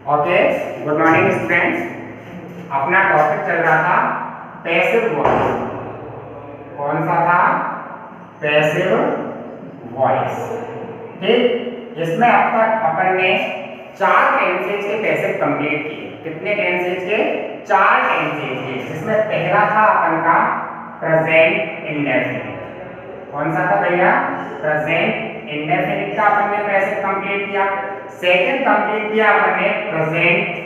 Okay, good morning students. अपना topic चल रहा था पैसिव वॉइस। कौन सा था? Passive voice. ठीक, इसमें अब तक अपन ने 4 टेंसेज के पैसिव कंप्लीट किए। कितने टेंसेज के? 4 टेंसेज के, जिसमें पहला था अपन का प्रेजेंट इंडेफिनिट। कौन सा था भैया? प्रेजेंट इंडेफिनिट का अपन ने पैसिव कंप्लीट किया। सेकंड कंप्लीट किया अपन ने प्रेजेंट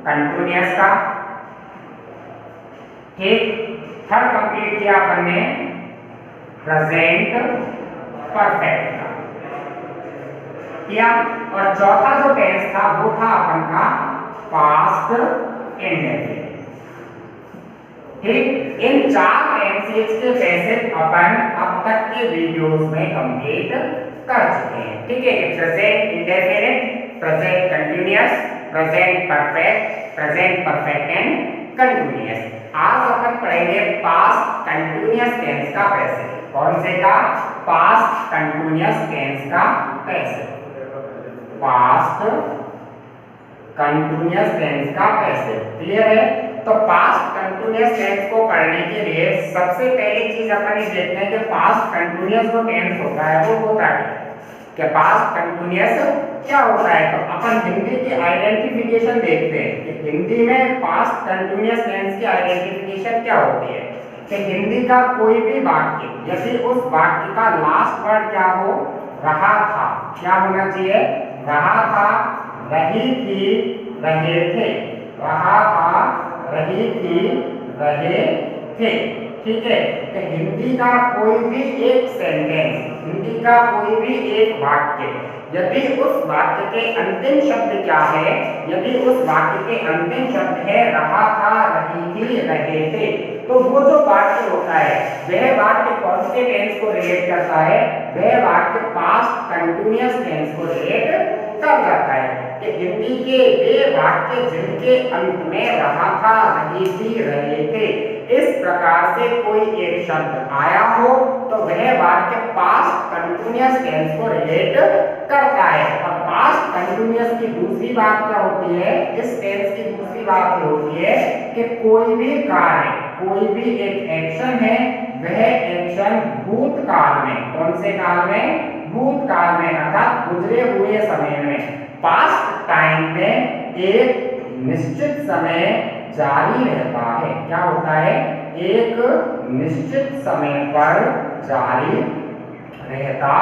कंटिन्यूअस का। ठीक, थर्ड कंप्लीट किया अपन ने प्रेजेंट परफेक्ट का किया। और चौथा जो टेंस था वो था अपन का पास्ट इंडेफिनिट। ठीक, इन 4 टेंसेज के पैसिव अपन अब तक के वीडियोस में कंप्लीट कर चुके हैं। ठीक है, present indefinite, present continuous, present perfect, present perfect and continuous. आज अपन पढ़ेंगे पास्ट कंटिन्यूअस टेंस का पैसिव। कौन से का? पास्ट कंटिन्यूअस टेंस का पैसिव। पास्ट कंटिन्यूअस टेंस का पैसिव क्लियर है? तो पास्ट कंटिन्यूअस टेंस को पढ़ने के लिए सबसे पहली चीज अपन ये देखते हैं कि पास्ट कंटिन्यूअस जो टेंस होता है वो होता है कि पास्ट कंटिन्यूअस क्या होता है। तो अपन हिंदी की आइडेंटिफिकेशन देखते हैं कि हिंदी में पास्ट कंटिन्यूअस टेंस की आइडेंटिफिकेशन क्या होती है। कि हिंदी का कोई भी वाक्य यदि उस वाक्य का लास्ट वर्ड क्या हो, रहा था, क्या होना चाहिए? रहा था, रही थी, रहे थे। रहा था, रही थी, रहे थे। ठीक है, तो हिंदी का कोई भी एक सेंटेंस, हिंदी का कोई भी एक वाक्य यदि उस वाक्य के अंतिम शब्द क्या है, यदि उस वाक्य के अंतिम शब्द है रहा था, रही थी, रहे थे, तो वो जो वाक्य होता है वह वाक्य कौन से टेंस को रिलेट करता है? वह वाक्य पास्ट कंटिन्यूअस टेंस को रिलेट कर जाता है। कि हिंदी के वे वाक्य जिनके अंत में रहा था, रही थी, रहे थे, इस प्रकार से कोई एक शब्द आया हो तो वह वाक्य पास्ट कंटिन्यूअस टेंस को रिलेट करता है। और पास्ट कंटिन्यूअस की दूसरी बात क्या होती है? इस टेंस की दूसरी बात ये होती है कि कोई भी कार्य, कोई भी एक एक्शन है, वह एक्शन भूतकाल में, कौन से काल में? भूतकाल में, अर्थात गुजरे हुए समय में, पास्ट टाइम में एक निश्चित समय जारी रहता है। क्या होता है? एक निश्चित समय पर जारी रहता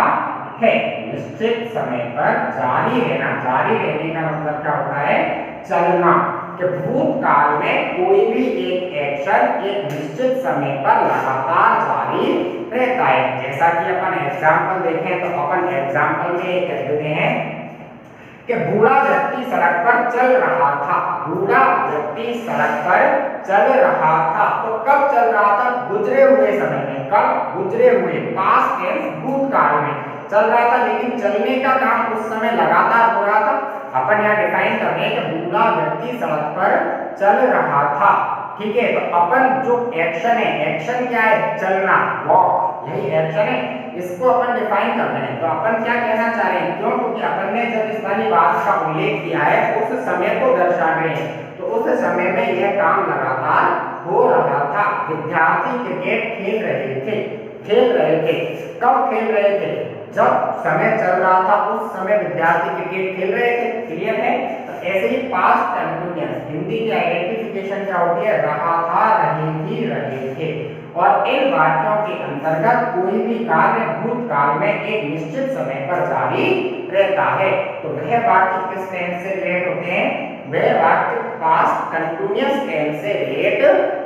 है। निश्चित समय पर जारी रहना, जारी रहने का मतलब क्या होता है? चलना। कि भूतकाल में कोई भी एक एक्शन एक निश्चित समय पर लगातार जारी रहता है। जैसा कि अपन एग्जाम्पल देखें तो अपन एग्जाम्पल में कह देते हैं कि बूढ़ा व्यक्ति सड़क पर चल रहा था। बूढ़ा व्यक्ति सड़क पर चल रहा था, तो कब चल रहा था? गुजरे हुए समय में। कब? गुजरे हुए, पास्ट टेंस, भूतकाल में चल रहा था, लेकिन चलने का काम उस समय लगातार हो रहा था। अपन यहाँ डिफाइन कर रहे हैं कि बूढ़ा व्यक्ति सड़क पर चल रहा था। ठीक है, तो अपन जो एक्शन है, एक्शन क्या है? चलना, वॉक, यही एक्शन है, इसको अपन डिफाइन कर रहे हैं। तो अपन क्या कहना चाह रहे हैं? क्यों? क्योंकि अपन ने जब इस वाली बात का उल्लेख किया है उस समय को दर्शा रहे हैं। तो उस समय में यह काम लगातार हो रहा था। विद्यार्थी क्रिकेट खेल रहे थे। खेल रहे थे, कब खेल रहे थे? जब समय चल रहा था उस समय विद्यार्थी क्रिकेट खेल रहे थे। क्लियर है? तो ऐसे ही पास्ट कंटिन्यूअस हिंदी की आइडेंटिफिकेशन क्या होती है? रहा था, रही थी, रहे थे। और इन वाक्यों के अंतर्गत कोई भी कार्य भूतकाल में एक निश्चित समय पर जारी रहता है। तो वह वाक्य किस टेंस से रिलेट होते हैं? वह वाक्य पास्ट कंटिन्यूअस टेंस से रिलेट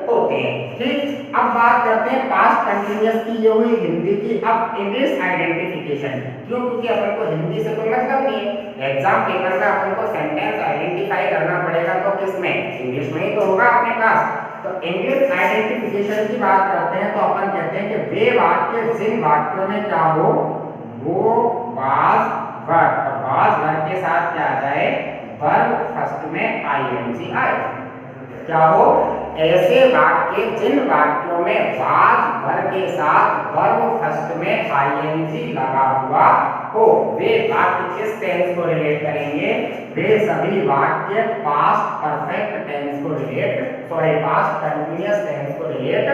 होते हैं। ठीक, अब बात करते हैं पास्ट कंटिन्यूअस की। ये हुई हिंदी की। अब इंग्लिश आइडेंटिफिकेशन। क्यों? क्योंकि अपन को हिंदी से कोई मतलब नहीं है। एग्जाम पेपर में अपन को सेंटेंस आइडेंटिफाई करना पड़ेगा, तो किसमें? इंग्लिश में ही तो होगा अपने पास। तो इंग्लिश आइडेंटिफिकेशन की बात करते हैं तो अपन कहते हैं कि वे वाक्य जिन वाक्यों में क्या हो, वो वाज वर्ब, और वाज वर्ब के साथ क्या आ जाए? वर्ब फर्स्ट में आईएनजी आए। क्या हो? ऐसे वाक्य जिन वाक्यों में वाज वर्ब के साथ वर्ब फर्स्ट में आईएनजी लगा हुआ हो वे वाक्य किस टेंस को रिलेट करेंगे? वे सभी वाक्य पास्ट परफेक्ट टेंस को पास्ट कंटीन्यूअस टेंस को रिलेट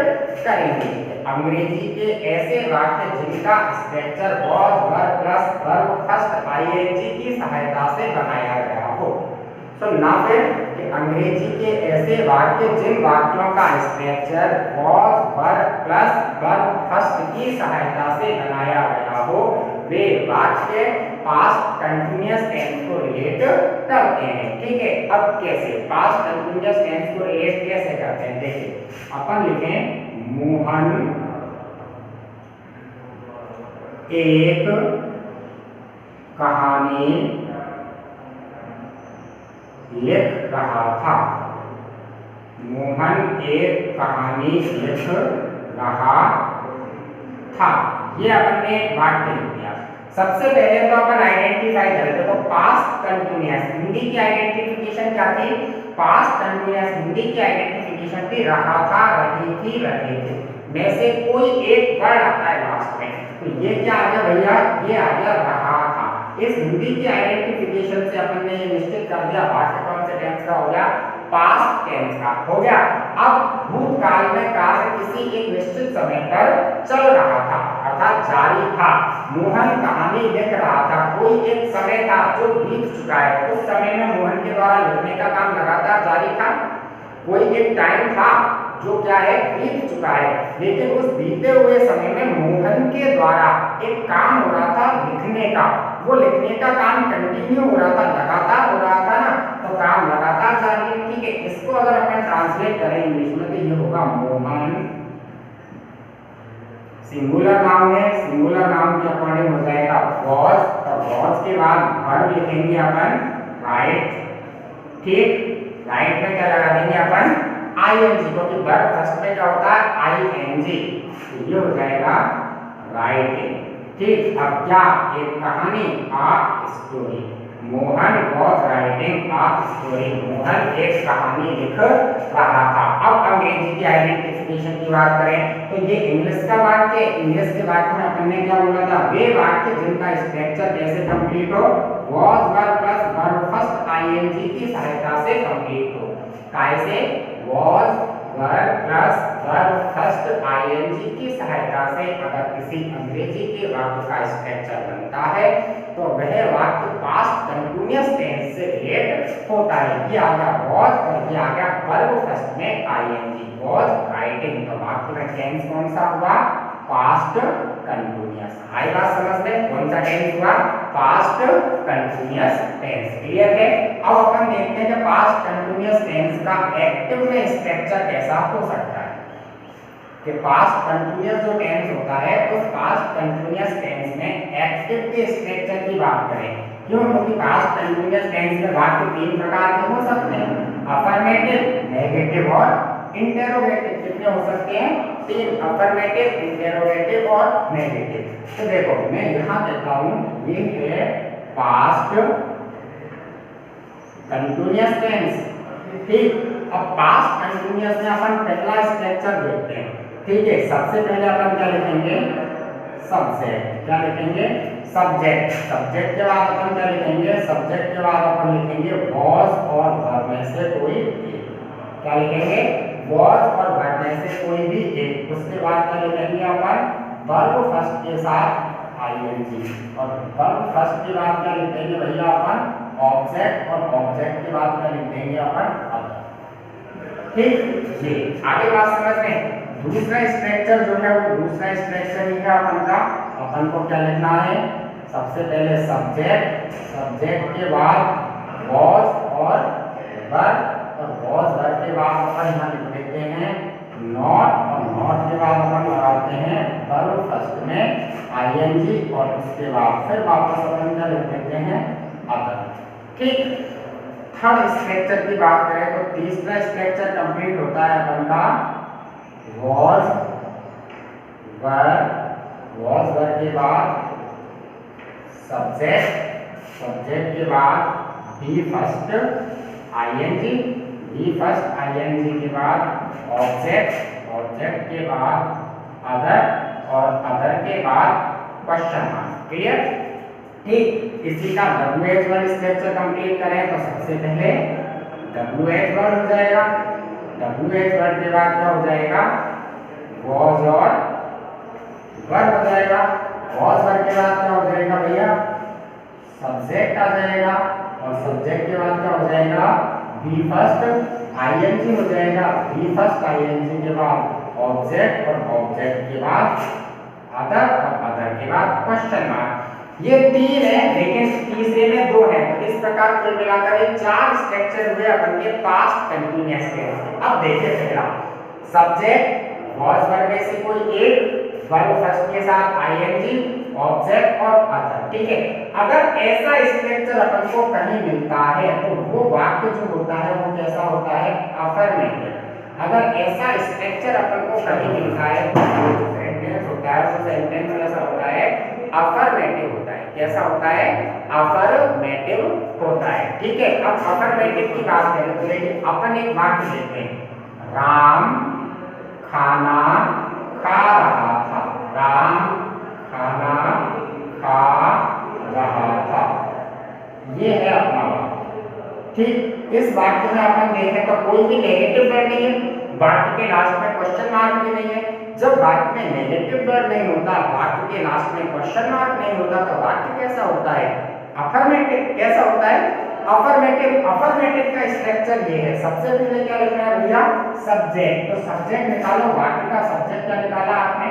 करेंगे। अंग्रेजी के ऐसे वाक्य जिनका structure was verb plus verb first ing की सहायता से बनाया गया हो। तो ना फिर कि अंग्रेजी के ऐसे वाक्य जिन वाक्यों का structure was verb plus verb first की सहायता से बनाया गया हो वे वाक्य पास्ट कंटीन्यूअस टेंस को रिलेट करते हैं। ठीक है, अब कैसे पास्ट कंटीन्यूअस टेंस को रिलेट कैसे करते हैं? देखिए अपन लिखें मोहन एक कहानी लिख रहा था। मोहन एक कहानी लिख रहा था। ये अपन ने वाक्य लिख दिया। सबसे पहले तो अपन आइडेंटिफाई करते तो पास्ट कंटीन्यूअस हिंदी की आइडेंटिफिकेशन क्या थी? पास्ट कंटीन्यूअस हिंदी की आइडेंटिफिकेशन थी रहा था, रही थी, रहे थे में से कोई एक वर्ड आता है लास्ट में। तो ये क्या आ गया भैया? ये आ गया रहा था। इस हिंदी की आइडेंटिफिकेशन से अपन ने ये निश्चित कर दिया वाक्य कौन से टेंस का हो गया? पास्ट टेंस का हो गया। अब भूतकाल में कार्य किसी एक निश्चित समय पर चल रहा था अर्थात जारी था। मोहन कहानी लिख रहा था। कोई एक समय था जो बीत चुका है, उस समय में मोहन के द्वारा लिखने का काम लगातार जारी था। कोई एक टाइम था जो क्या है बीत चुका है, लेकिन उस बीते हुए समय में मोहन के द्वारा एक काम हो रहा था लिखने का। वो लिखने का काम कंटिन्यू हो रहा था, लगातार हो रहा था ना, तो काम लगातार जारी है। ठीक है, इसको अगर अपन ट्रांसलेट करें इंग्लिश में तो ये होगा मोहन सिंगुलर नाउन है, सिंगुलर नाउन के अकॉर्डिंग हो जाएगा वॉज, और वॉज के बाद वर्ब लिखेंगे अपन राइट। ठीक, राइट में क्या लगा देंगे अपन? आईएनजी, क्योंकि वर्ब फर्स्ट में क्या होता है? आईएनजी। तो ये हो जाएगा राइटिंग। ठीक, अब क्या? एक कहानी a story. Mohan was writing a story. Mohan एक कहानी लिख रहा था। अब अंग्रेजी की आइडेंटिफिकेशन की बात करें तो ये इंग्लिश का वाक्य। इंग्लिश के वाक्य में अपन ने क्या बोला था? वे वाक्य जिनका स्ट्रक्चर कैसे कंप्लीट हो? Was verb plus verb first ING की सहायता से कंप्लीट हो। कैसे? Was verb plus verb first ING की सहायता से अगर किसी अंग्रेजी के वाक्य का स्ट्रक्चर बनता है तो वह वाक्य पास्ट कंटीन्यूअस टेंस से रिलेट होता है। ये आ गया वॉज और ये आ गया वर्ब फर्स्ट में आईएनजी। वॉज राइटिंग, तो वाक्य में टेंस कौन सा हुआ? Past continuous. आई बात समझ में? कौन सा टेंस हुआ? Past continuous tense. क्लियर है? अब अपन देखते हैं कि पास्ट कंटीन्यूअस टेंस का एक्टिव में स्ट्रक्चर कैसा हो सकता है। कि पास्ट कंटीन्यूअस जो टेंस होता है उस पास्ट कंटीन्यूअस टेंस में एक्टिव के स्ट्रक्चर की बात करें। क्यों? क्योंकि पास्ट कंटीन्यूअस टेंस में वाक्य तीन प्रकार के हो सकते हैं, अफर्मेटिव, नेगेटिव और इंटरोगेटिव। कितने हो सकते हैं? तीन, अफर्मेटिव, इंटरोगेटिव और नेगेटिव। तो देखो मैं यहाँ कहता हूँ ये है पास्ट कंटीन्यूअस टेंस। ठीक, अब पास्ट कंटीन्यूअस में अपन पहला स्ट्रक्चर देखते हैं। ठीक है, सबसे पहले अपन क्या लिखेंगे? सब्जेक्ट। क्या लिखेंगे? सब्जेक्ट। सब्जेक्ट के बाद अपन क्या लिखेंगे? सब्जेक्ट के बाद अपन लिखेंगे वॉज और वर्ब में से कोई एक। क्या लिखेंगे? वॉज और वर्ब में से कोई भी एक। उसके बाद क्या लिखेंगे अपन? वर्ब फर्स्ट के साथ आईएनजी, और वर्ब फर्स्ट के बाद क्या लिखेंगे भैया अपन? ऑब्जेक्ट, और ऑब्जेक्ट के बाद क्या लिखेंगे अपन? अदर। ठीक, ये आगे बात समझ में। दूसरा स्ट्रक्चर जो है वो दूसरा स्ट्रक्चर ही है अपन का। अपन को क्या लिखना है? सबसे पहले सब्जेक्ट, सब्जेक्ट के बाद वॉज और वर्ब, और वॉज वर्ब के बाद अपन यहाँ लिख देते हैं नॉट, और नॉट के बाद अपन लगाते हैं वर्ब फर्स्ट में आईएनजी, और उसके बाद फिर वापस अपन क्या लिख देते हैं? अदर। ठीक, थर्ड स्ट्रक्चर की बात करें तो तीसरा स्ट्रक्चर कंप्लीट होता है अपन का वॉज वर्ब, वॉज वर्ब के बाद सब्जेक्ट, सब्जेक्ट के बाद be first ING, be first ING के बाद ऑब्जेक्ट, ऑब्जेक्ट के बाद अदर, और अदर के बाद क्वेश्चन मार्क। क्लियर? ठीक, इसी का WH1 स्ट्रक्चर कंप्लीट करें तो सबसे पहले WH1 हो जाएगा, WH1 के बाद क्या हो जाएगा, was और verb हो जाएगा, was verb के बाद क्या हो जाएगा भैया, सब्जेक्ट आ जाएगा, और सब्जेक्ट के बाद क्या हो जाएगा, बी फर्स्ट ING हो जाएगा, बी फर्स्ट ING के बाद ऑब्जेक्ट, और ऑब्जेक्ट के बाद अदर, और अदर के बाद क्वेश्चन मार्क। ये 3 है, लेकिन तीसरे में 2 है, तो इस प्रकार कुल मिलाकर ये 4 स्ट्रक्चर हुए अपन के पास्ट कंटीन्यूअस टेंस। अब देखिए पहला सब्जेक्ट वाज वर्ब में से कोई एक, वर्ब फर्स्ट के साथ ING, ऑब्जेक्ट और अदर, ठीक है। अगर ऐसा स्ट्रक्चर अपन को कहीं मिलता है तो वो वाक्य जो होता है वो कैसा होता है, अफर्मेटिव। अगर ऐसा स्ट्रक्चर अपन को कहीं मिलता है तो सेंटेंस होता है, वो सेंटेंस कैसा होता है, अफर्मेटिव होता है। कैसा होता है, अफर्मेटिव होता है, ठीक है। अब अफर्मेटिव की बात करें तो देखिए अपन एक वाक्य लेते हैं, राम खाना खा रहा था, राम खाना खा रहा था, ये है अपना वाक्य, ठीक। इस वाक्य में अपन देखें तो कोई भी नेगेटिव वर्ड नहीं है, वाक्य के लास्ट में क्वेश्चन मार्क भी नहीं है। जब वाक्य में नेगेटिव वर्ड नहीं होता, वाक्य के लास्ट में क्वेश्चन मार्क नहीं होता, तो वाक्य कैसा होता है, अफर्मेटिव। कैसा होता है, अफर्मेटिव। अफर्मेटिव का स्ट्रक्चर ये है, सबसे पहले क्या लिखना है भैया, सब्जेक्ट। तो सब्जेक्ट निकालो, वाक्य का सब्जेक्ट क्या निकाला आपने,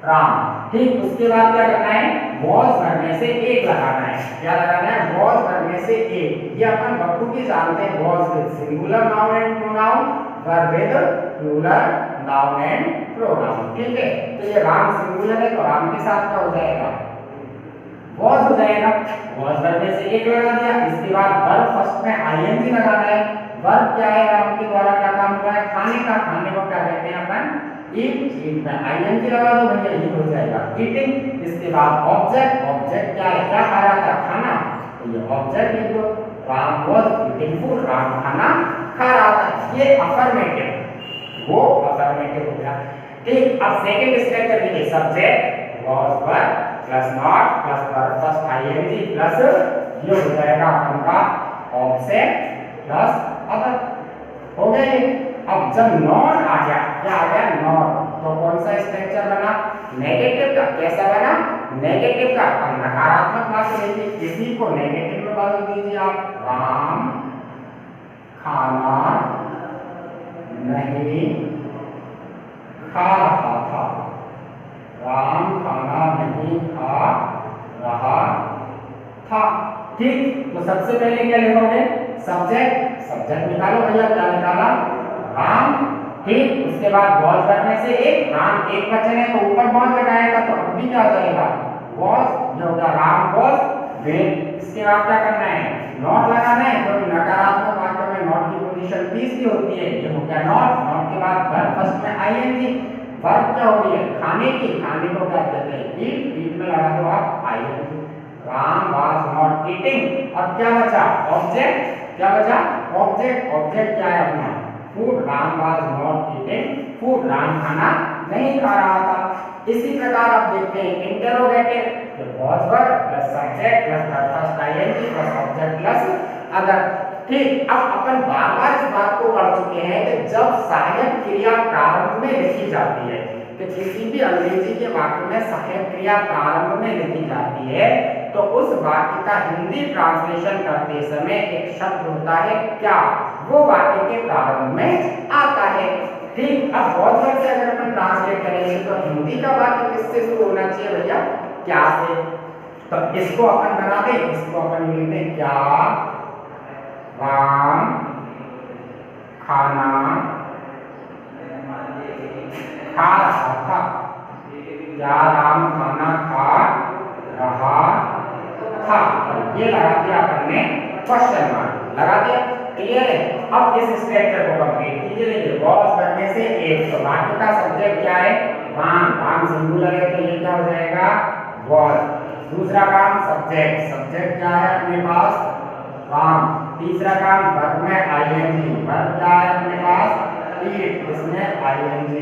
राम, ठीक। उसके बाद क्या करना है, was वर्ब में से एक लगाना है। क्या लगाना है, was वर्ब में से एक। ये अपन बखूबी जानते हैं, was with singular noun and pronoun, verb with plural noun and pronoun, ठीक है। तो ये राम सिंगुलर है तो राम के साथ क्या हो जाएगा, was हो जाएगा। was वर्ब में से एक लगा दिया। इसके बाद verb फर्स्ट में ING लगाना है। verb क्या है, राम के द्वारा क्या काम हुआ है, खाने का। खाने को क्या कहते हैं अपन, ईट। ईट में ING लगा दो भैया, ये हो जाएगा ईटिंग। इसके बाद ऑब्जेक्ट। ऑब्जेक्ट क्या है, क्या खा रहा था, खाना, तो ये ऑब्जेक्ट लिख दो, Ram was eating food, Ram खाना खा रहा था। ये अफर्मेटिव, वो अफर्मेटिव हो गया, ठीक। अब सेकंड स्ट्रक्चर देखिए, subject was verb plus not plus verb first ING plus ये हो जाएगा अपन का ऑब्जेक्ट प्लस अदर, हो गया ये। अब जब नॉन आ गया, क्या आ गया, नॉन, तो कौन सा स्ट्रक्चर बना, नेगेटिव का। कैसा बना, नेगेटिव का। अब नकारात्मक वाक्य देखिए, इसी को नेगेटिव में बदल दीजिए आप, राम खाना नहीं खा रहा था, राम खाना नहीं खा रहा था, ठीक। तो सबसे पहले क्या लिखोगे, सब्जेक्ट। सब्जेक्ट निकालो भैया, क्या निकाला, राम, ठीक। उसके बाद was वर्ब में से एक, राम एक वचन है तो ऊपर was लगाएगा, तो अब भी क्या हो जाएगा, was, ये हो गया राम was when। इसके बाद क्या करना है, नॉट लगाना है, क्योंकि नकारात्मक वाक्य में नॉट की पोजीशन तीसरी होती है। ये हो गया नॉट। नॉट के बाद वर्ब फर्स्ट में ING, वर्ब क्या हो रही है, खाने की। खाने को क्या कहते हैं, ईट। ईट में लगा दो आप ING, Ram was not eating। अब क्या बचा, ऑब्जेक्ट। क्या बचा, ऑब्जेक्ट। ऑब्जेक्ट क्या है अपना, food, Ram was not eating food, Ram खाना नहीं खा रहा था। इसी प्रकार आप देखते हैं इंटरोगेटिव, तो was verb plus subject plus verb first ING plus object plus other, ठीक। अब अपन बार-बार इस बात को पढ़ चुके हैं कि जब सहायक क्रिया प्रारंभ में लिखी जाती है, कि किसी भी अंग्रेजी के वाक्य में सहायक क्रिया प्रारंभ में लिखी जाती है, तो उस वाक्य का हिंदी ट्रांसलेशन करते समय एक शब्द होता है क्या, वो वाक्य के प्रारंभ में आता है, ठीक। अब बहुत बार से अगर अपन ट्रांसलेट करेंगे तो हिंदी का वाक्य किससे शुरू होना चाहिए भैया, क्या से। तो इसको अपन बना दें, इसको अपन लिखते हैं, क्या राम खाना खा रहा था, क्या राम खाना खा रहा था। और ये लगा दिया अपन ने क्वेश्चन मार्क, लगा दिया, क्लियर है। अब इस स्ट्रक्चर को कंप्लीट कीजिए। देखिए was वर्ब में से एक, तो वाक्य का सब्जेक्ट क्या है, राम। राम सिंगुलर है तो ये क्या हो जाएगा, was। दूसरा काम सब्जेक्ट। सब्जेक्ट क्या है अपने पास, राम। तीसरा काम वर्ब में ING, वर्ब क्या है अपने पास, ईट, इसमें ING,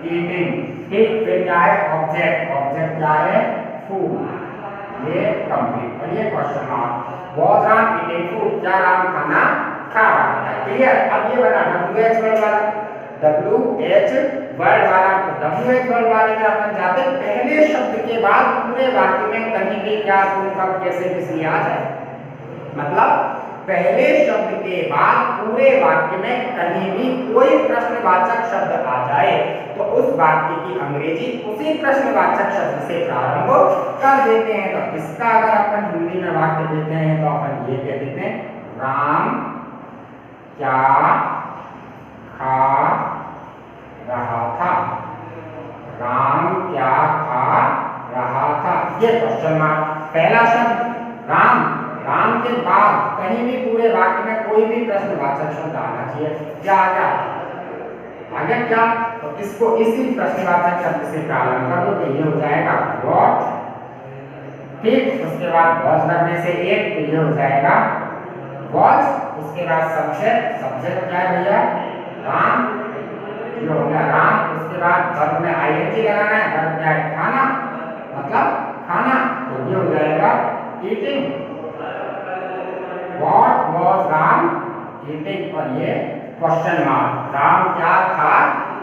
ईटिंग, ठीक। फिर क्या है ऑब्जेक्ट। ऑब्जेक्ट क्या है, फूड, ये कंप्लीट। और ये question mark was Ram eating food, क्या राम खाना खा रहा था। क्लियर। अब ये बना WH वर्ड वाला, WH वर्ड वाला, WH वर्ड वाले में अपन जाते पहले शब्द के बाद पूरे वाक्य में कहीं भी क्या तुम कब कैसे किसी आ जाए, मतलब पहले शब्द के बाद पूरे वाक्य में कहीं भी कोई प्रश्नवाचक शब्द आ जाए तो उस वाक्य की अंग्रेजी उसी प्रश्नवाचक शब्द से प्रारंभ कर देते हैं। तो इसका अगर अपन हिंदी में वाक्य देते हैं तो अपन ये कह देते हैं राम क्या खा रहा था, राम क्या खा रहा था। ये क्वेश्चन मार्क। पहला शब्द राम, राम के बाद कहीं भी पूरे वाक्य में कोई भी प्रश्नवाचक शब्द आना चाहिए। क्या आ गया? आ गया क्या? तो इसको इसी प्रश्नवाचक शब्द से प्रारंभ कर दो तो ये हो जाएगा व्हाट, ठीक। उसके बाद वॉज लगने से एक तो ये हो जाएगा वॉज, उसके बाद सब्जेक्ट, सब्जेक्ट क्या है भैया? राम, ये हो गया राम। उसके बाद वर्ब में आईएनजी लगाना है, वर्ब क्या है? खाना, मतलब खाना, तो ये हो जाएगा eating. What was Ram eating? और ये क्वेश्चन मार्क, राम क्या खा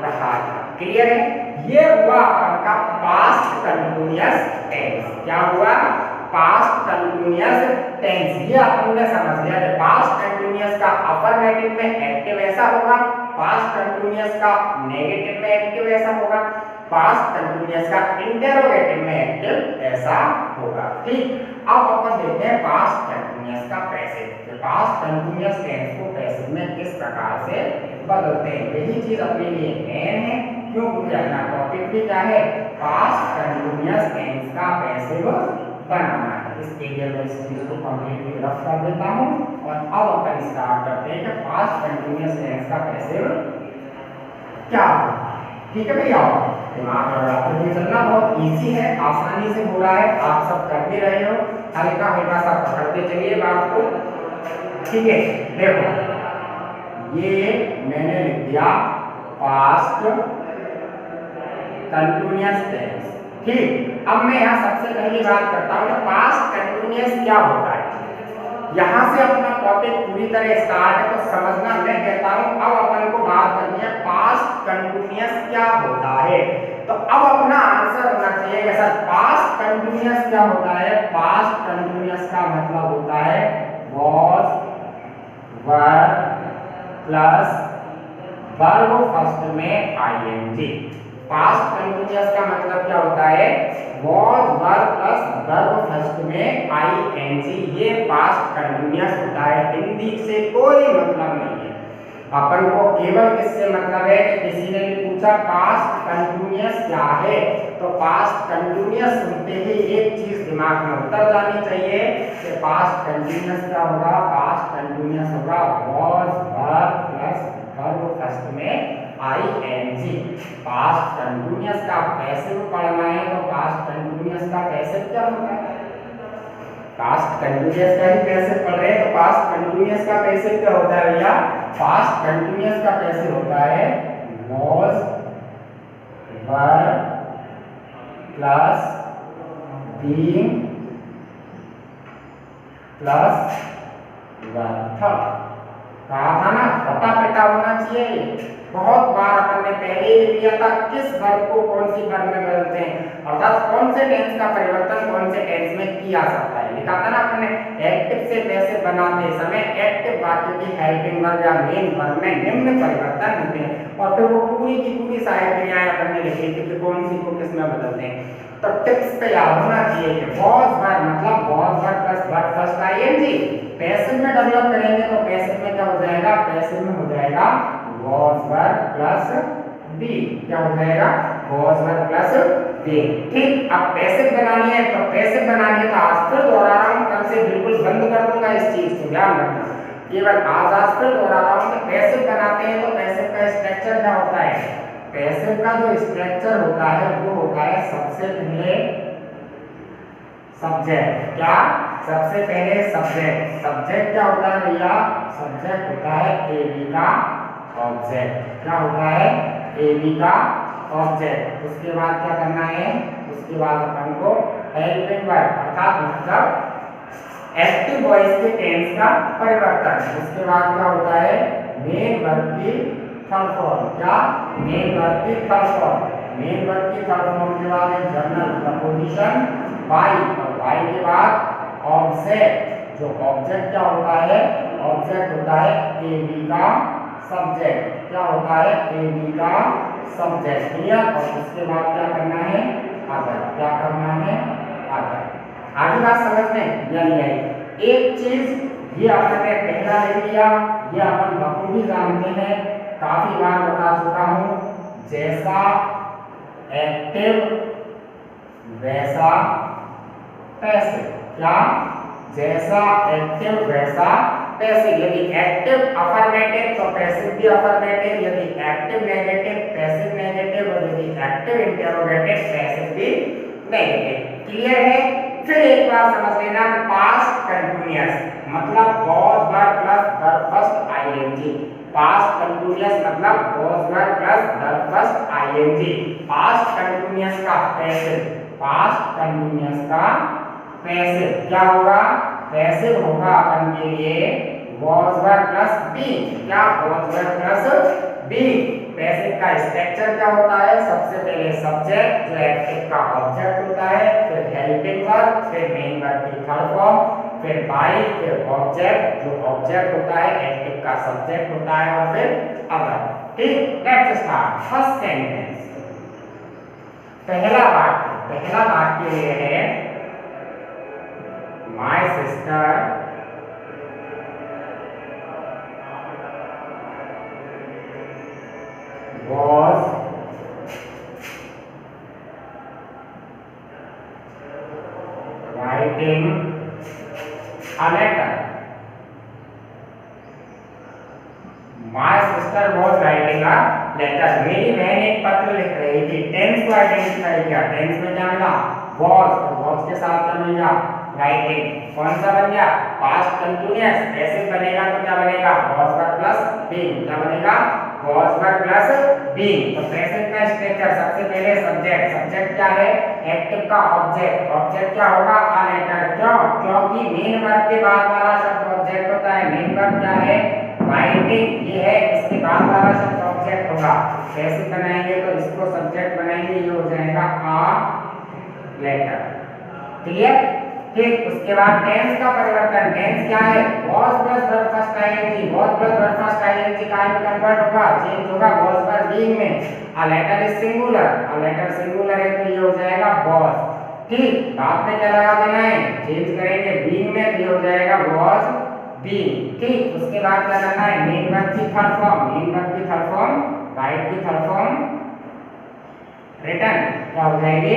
रहा था। क्लियर है? ये हुआ आपका पास्ट कंटिन्यूअस टेंस। क्या हुआ? Past continuous tense. ये आपने समझ लिया कि पास्ट कंटिन्यूअस का अफर्मेटिव में एक्टिव ऐसा होगा, पास्ट कंटिन्यूअस का नेगेटिव में एक्टिव ऐसा होगा, पास्ट कंटिन्यूअस का इंटरोगेटिव में एक्टिव ऐसा होगा, ठीक। अब अपन देखते हैं पास्ट कंटिन्यूअस का पैसिव। पास्ट कंटिन्यूअस टेंस को पैसिव में किस प्रकार से बदलते हैं, यही चीज अपने लिए मेन है। क्यों? क्योंकि अपना टॉपिक भी क्या है? पास्ट कंटिन्यूअस टेंस का पैसिव बनाना है। इसके लिए मैं इस चीज को कंप्लीटली रफ कर देता हूं और अब अपन स्टार्ट करते हैं कि पास्ट कंटिन्यूअस टेंस का पैसिव क्या होगा। ठीक है भैया, दिमाग लगाते हुए चलना, बहुत इजी है, आसानी से हो रहा है, आप सब कर भी रहे हो, हल्का हल्का सा पकड़ते चलिए बात को। ठीक है, देखो ये मैंने लिख दिया पास्ट कंटिन्यूअस टेंस, ठीक। अब मैं यहाँ सबसे पहली बात करता हूँ कि पास्ट कंटिन्यूअस क्या होता है। यहाँ से अपना टॉपिक पूरी तरह स्टार्ट है तो समझना, मैं कहता हूँ अब अपन को बात करनी है पास्ट कंटिन्यूअस क्या होता है। तो अब अपना आंसर होना चाहिए कि सर पास्ट कंटिन्यूअस क्या होता है। पास्ट कंटिन्यूअस का मतलब होता है was, were plus verb first में ing। पास्ट कंटिन्यूअस का मतलब क्या होता है? was, were plus verb first में ing। ये पास्ट कंटिन्यूअस होता है, हिंदी से कोई मतलब नहीं है। अपन को केवल किससे मतलब है कि किसी ने भी पूछा पास्ट कंटिन्यूअस क्या है, तो पास्ट कंटिन्यूअस सुनते ही एक चीज दिमाग में उतर जानी चाहिए कि पास्ट कंटिन्यूअस क्या होगा। पास्ट कंटिन्यूअस होगा was, were plus verb first में ing। पास्ट कंटिन्यूअस का पैसिव पढ़ना है तो पास्ट कंटिन्यूअस का पैसिव क्या होता है? पास्ट कंटिन्यूअस का ही पैसिव पढ़ रहे हैं तो पास्ट कंटिन्यूअस का पैसिव क्या होता है भैया? पास्ट कंटिन्यूअस का पैसिव होता है was, were plus being plus were। कहा था ना फटाफटा होना चाहिए। बहुत बार अपन ने पहले ही लिया था किस वर्ब को कौन सी वर्ब में बदलते हैं, अर्थात कौन से टेंस का परिवर्तन कौन से टेंस में किया जाता है। लिखा था ना अपन ने एक्टिव से पैसिव बनाते समय एक्टिव वाक्य की हेल्पिंग वर्ब या मेन वर्ब में निम्न परिवर्तन होते हैं और फिर वो पूरी की पूरी सहायक क्रियाएं अपन ने लिखी थी कि कौन सी को किस में बदलते हैं। तो टिप्स पे याद होना चाहिए कि was, were मतलब was, were plus verb first ing। Passive में डेवलप करेंगे तो पैसिव में क्या हो जाएगा? पैसिव में हो जाएगा was, were प्लस be। क्या हो जाएगा? was, were plus be। ठीक। अब पैसिव बनानी है तो पैसिव बनानी है तो आज फिर दोहरा रहा हूँ, कल से बिल्कुल बंद कर दूंगा इस चीज को, ध्यान रखना। केवल आज फिर दोहरा रहा हूँ कि पैसिव बनाते हैं तो पैसिव का स्ट्रक्चर क्या होता है? पैसिव का जो स्ट्रक्चर होता है वो होता है सबसे पहले सब्जेक्ट। क्या? सबसे पहले सब्जेक्ट। सब्जेक्ट क्या होता है भैया? सब्जेक्ट होता है एबी का ऑब्जेक्ट। क्या होता है? एबी का ऑब्जेक्ट। उसके बाद क्या करना है? उसके बाद अपन को हेल्पिंग वर्ब अर्थात मतलब एक्टिव वॉइस के टेंस का परिवर्तन। उसके बाद क्या होता है, मेन वर्ब की थर्ड फॉर्म। क्या, मेन वर्ब की थर्ड फॉर्म। मेन वर्ब की थर्ड फॉर्म के बाद एक जर्नल प्रपोजिशन बाय, और बाय के बाद ऑब्जेक्ट। जो ऑब्जेक्ट क्या होता है, ऑब्जेक्ट होता है ए बी का सब्जेक्ट। क्या होता है, ए बी का सब्जेक्ट। क्लियर। और उसके बाद क्या करना है, अदर। क्या करना है, अदर। आगे बात समझ में या नहीं आई। एक चीज ये आपने पहला ले लिया, ये अपन बखूबी जानते हैं, काफी बार बता चुका हूं, जैसा एक्टिव वैसा पैसिव। क्या, जैसा एक्टिव वैसा पैसिव। यदि एक्टिव अफर्मेटिव तो पैसिव भी अफर्मेटिव, यदि एक्टिव नेगेटिव पैसिव नेगेटिव, और यदि एक्टिव इंटरोगेटिव पैसिव भी नेगेटिव। क्लियर है। फिर एक बार समझ लेना, पास्ट कंटीन्यूअस मतलब was verb plus verb first ING. Past continuous मतलब was verb plus verb first ING. Past continuous का पैसिव, पास्ट कंटीन्यूअस का पैसिव क्या होगा, पैसिव होगा अपन के लिए वॉज वर्ब प्लस बी। क्या, was verb plus B. Passive का स्ट्रक्चर क्या होता है, सबसे पहले सब्जेक्ट जो एक्टिव का ऑब्जेक्ट होता है, फिर हेल्पिंग वर्ब, फिर मेन वर्ब की थर्ड फॉर्म, फिर बाय, फिर ऑब्जेक्ट जो ऑब्जेक्ट होता है एक्टिव का सब्जेक्ट होता है, और फिर अदर। ठीक, लेट्स स्टार्ट। फर्स्ट सेंटेंस, पहला वाक्य ये है, my sister was writing a letter. My sister was writing a letter. मेरी बहन एक पत्र लिख रही थी। टेंस को आइडेंटिफाई किया, टेंस में क्या मिला, was, और was के साथ क्या मिल गया, राइटिंग। कौन सा बन गया, पास्ट कंटीन्यूअस। ऐसे बनेगा तो क्या बनेगा, was verb plus being। क्या बनेगा, was verb plus being। तो प्रेजेंट का स्ट्रक्चर, सबसे पहले सब्जेक्ट, सब्जेक्ट क्या है, एक्टिव का ऑब्जेक्ट, ऑब्जेक्ट क्या होगा, a letter। क्यों, क्योंकि मेन वर्ब के बाद वाला शब्द ऑब्जेक्ट होता है। मेन वर्ब क्या है, राइटिंग, ये है, इसके बाद वाला शब्द ऑब्जेक्ट होगा। कैसे बनाएंगे, तो इसको सब्जेक्ट बनाएंगे, ये हो जाएगा a letter। क्लियर। ठीक, उसके बाद टेंस का परिवर्तन। टेंस क्या है, was plus verb first ING. was plus verb first ING का में कन्वर्ट होगा, चेंज होगा was वर्ब बीइंग में। a letter is singular, a letter singular है तो ये हो जाएगा was। ठीक, बाद में क्या लगा देना है, चेंज करेंगे बीइंग में, तो ये हो जाएगा was being। ठीक, उसके बाद क्या करना है, मेन वर्ब की थर्ड फॉर्म, मेन वर्ब की थर्ड फॉर्म, राइट की थर्ड फॉर्म, रिटर्न क्या हो जाएगी,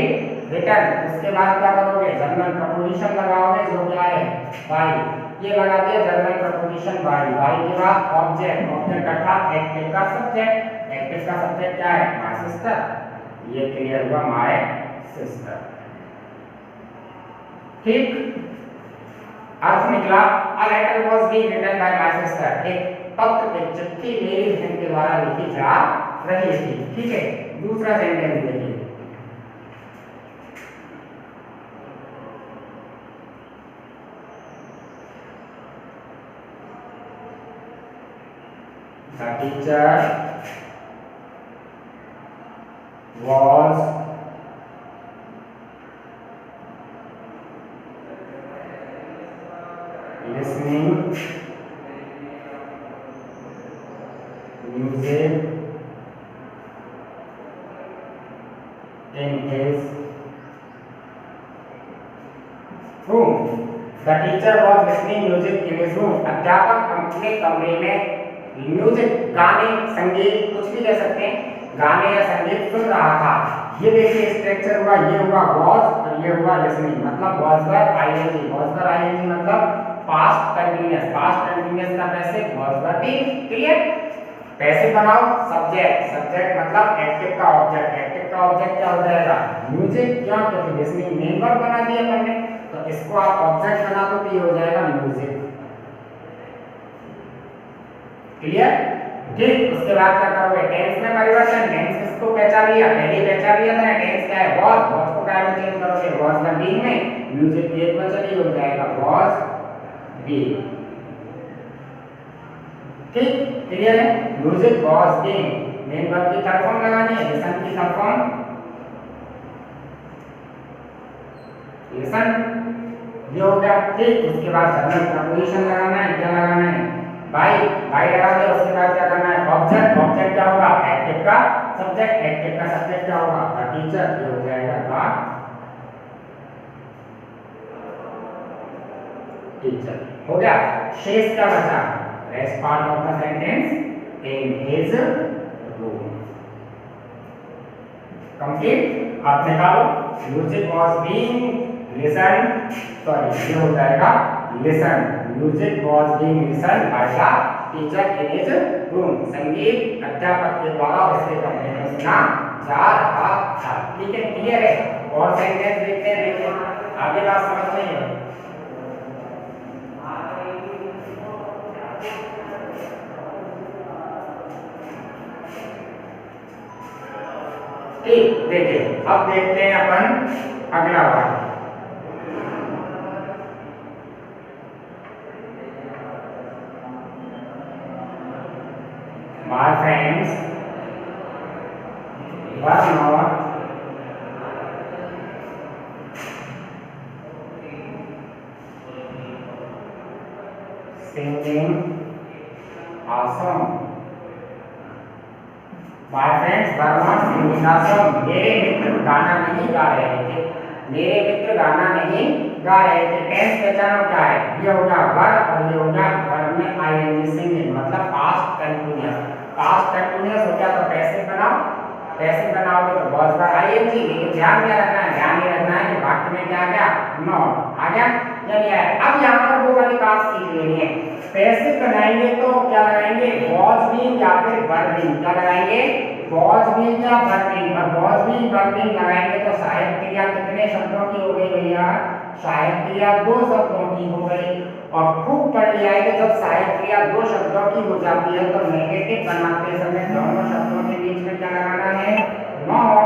रिटर्न। उसके बाद क्या करोगे, जर्नल प्रपोजिशन लगाओगे, जो क्या है, बाय। ये लगा दिया जर्नल प्रपोजिशन बाय। बाय के बाद ऑब्जेक्ट, ऑब्जेक्ट अर्थात एक्टिव का सब्जेक्ट। एक्टिव का सब्जेक्ट क्या है, माय सिस्टर। ये क्लियर हुआ, माय सिस्टर। ठीक, अर्थ निकला, a letter was being written by my sister. एक पत्र, एक चिट्ठी मेरी बहन के द्वारा लिखी जा रही थी। ठीक है, दूसरा सेंटेंस देखिए, the teacher was listening music in his room. The teacher was listening music in his room. अध्यापक अपने कमरे में म्यूजिक, गाने, संगीत, कुछ भी कह सकते हैं, गाने या संगीत सुन रहा था। ये देखिए स्ट्रक्चर हुआ, ये हुआ was और ये हुआ listening। मतलब was verb ing, was verb ing मतलब पास्ट कंटीन्यूअस। पास्ट कंटीन्यूअस का passive was verb being। Clear. Passive बनाओ, सब्जेक्ट, सब्जेक्ट मतलब एक्टिव का ऑब्जेक्ट। एक्टिव का ऑब्जेक्ट क्या हो जाएगा, म्यूजिक। क्यों, क्योंकि लिसनिंग मेन वर्ब बना दिया अपन ने, तो इसको आप ऑब्जेक्ट बना दो तो ये हो जाएगा म्यूजिक। क्लियर। ठीक, उसके बाद क्या करोगे, टेंस में परिवर्तन। टेंस किसको पहचान लिया, पहले पहचान लिया था, टेंस क्या है, was, was को क्या काय में चेंज करोगे, was का being में, म्यूजिक भी एक वचन ही हो जाएगा, was being। ठीक, क्लियर है? Music was being, main verb की थर्ड फॉर्म लगानी है, लिसन की थर्ड फॉर्म, लिसन, ये हो गया। ठीक, उसके बाद जनरल प्रपोजिशन लगाना है, क्या लगाना है, बाय, बाय लगा दिया, उसके बाद क्या करना है, ऑब्जेक्ट, ऑब्जेक्ट क्या होगा, एक्टिव का सब्जेक्ट, एक्टिव का सब्जेक्ट क्या होगा, द टीचर, ये हो जाएगा द टीचर, हो गया। शेष क्या बचा, rest part of the sentence in his room, complete. आप निकालो, music was being listen, sorry ये हो जाएगा listen, music was being listen by the teacher in his room, संगीत अध्यापक के द्वारा उसके कमरे में सुना जा रहा था। ठीक है, क्लियर है? और सेंटेंस देखते हैं, देखिए आगे बात समझ में है। ठीक, देखिए अब देखते हैं अपन अगला वाला। My friends were not singing a song. My friends were not singing a song. मेरे मित्र गाना नहीं गा रहे थे, मेरे मित्र गाना नहीं गा रहे थे। टेंस पहचानो क्या है, ये होगा वर और ये होगा वर्ब में आईएनजी सिंगिंग, मतलब पास्ट कंटिन्यूअस। पास्ट कंटिन्यूअस हो गया तो पैसिव बनाओ, पैसिव बनाओगे तो was पर आईएनजी। लेकिन ध्यान क्या रखना है, ध्यान ये रखना है कि वाक्य में क्या आ गया, नॉट आ गया या नहीं आया। अब यहाँ पर वो वाली बात सीख लेनी है, पैसिव बनाएंगे तो क्या लगाएंगे, was being या फिर verb being, क्या लगाएंगे, was being या verb being। और was being verb being लगाएंगे तो सहायक क्रिया कितने शब्दों की हो गई भैया, सहायक क्रिया 2 शब्दों की हो गई। और खूब पढ़ लिया है कि जब सहायक क्रिया 2 शब्दों की हो जाती है तो नेगेटिव बनाते समय दोनों शब्दों के बीच में क्या लगाना है, नॉट।